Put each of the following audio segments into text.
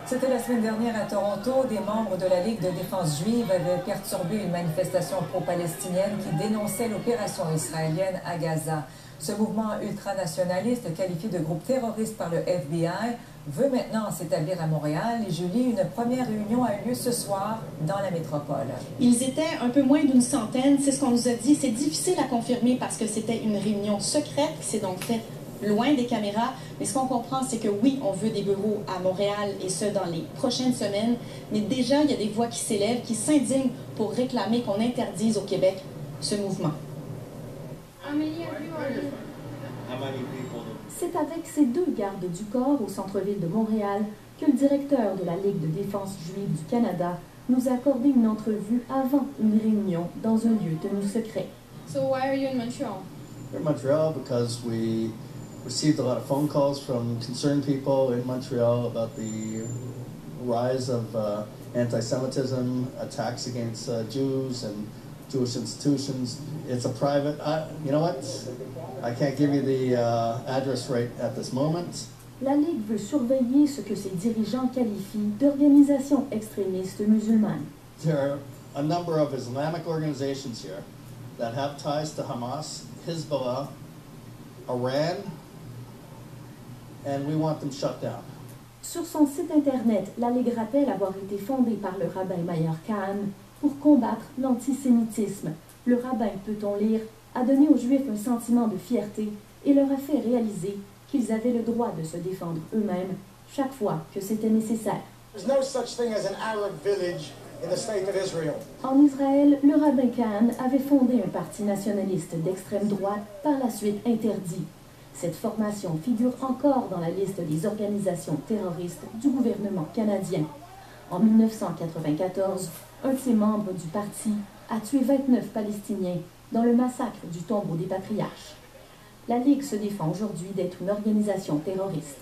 C'était la semaine dernière à Toronto. Des membres de la Ligue de défense juive avaient perturbé une manifestation pro-palestinienne qui dénonçait l'opération israélienne à Gaza. Ce mouvement ultranationaliste, qualifié de groupe terroriste par le FBI, veut maintenant s'établir à Montréal. Et Julie, une première réunion a eu lieu ce soir dans la métropole. Ils étaient un peu moins d'une centaine, c'est ce qu'on nous a dit. C'est difficile à confirmer parce que c'était une réunion secrète qui s'est donc faite loin des caméras. Mais ce qu'on comprend, c'est que oui, on veut des bureaux à Montréal et ce, dans les prochaines semaines. Mais déjà, il y a des voix qui s'élèvent, qui s'indignent pour réclamer qu'on interdise au Québec ce mouvement. C'est avec ces deux gardes du corps au centre-ville de Montréal que le directeur de la Ligue de défense juive du Canada nous a accordé une entrevue avant une réunion dans un lieu tenu secret. So why are you in Montreal? We're in Montreal because we received a lot of phone calls from concerned people in Montreal about the rise of anti-Semitism, attacks against Jews and Jewish institutions. It's a private, you know what? I can't give you the address right at this moment. La Ligue veut surveiller ce que ses dirigeants qualifient d'organisation extrémiste musulmane. There are a number of Islamic organizations here that have ties to Hamas, Hezbollah, Iran, and we want them shut down. Sur son site internet, la Ligue rappelle avoir été fondée par le rabbin Meir Kahane pour combattre l'antisémitisme. Le rabbin, peut-on lire, a donné aux Juifs un sentiment de fierté et leur a fait réaliser qu'ils avaient le droit de se défendre eux-mêmes chaque fois que c'était nécessaire. En Israël, le rabbin Kahane avait fondé un parti nationaliste d'extrême droite, par la suite interdit. Cette formation figure encore dans la liste des organisations terroristes du gouvernement canadien. En 1994, un de ses membres du parti a tué 29 Palestiniens dans le massacre du tombeau des patriarches. La Ligue se défend aujourd'hui d'être une organisation terroriste.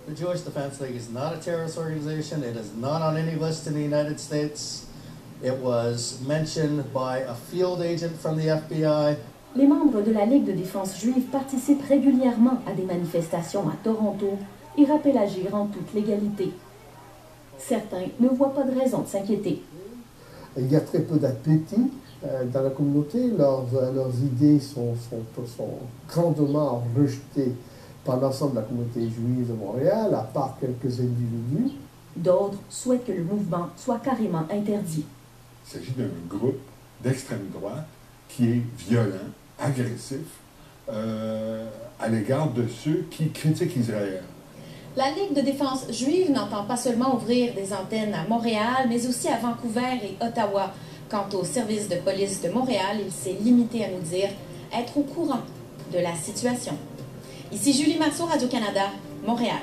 The Jewish Defense League is not a terrorist organization. It is not on any list in the United States. It was mentioned by a field agent from the FBI. Les membres de la Ligue de défense juive participent régulièrement à des manifestations à Toronto et rappellent agir en toute légalité. Certains ne voient pas de raison de s'inquiéter. Il y a très peu d'appétit dans la communauté. Leurs idées sont grandement rejetées par l'ensemble de la communauté juive de Montréal, à part quelques individus. D'autres souhaitent que le mouvement soit carrément interdit. Il s'agit d'un groupe d'extrême droite qui est violent, agressif, à l'égard de ceux qui critiquent Israël. La Ligue de défense juive n'entend pas seulement ouvrir des antennes à Montréal, mais aussi à Vancouver et Ottawa. Quant au service de police de Montréal, il s'est limité à nous dire être au courant de la situation. Ici Julie Marceau, Radio-Canada, Montréal.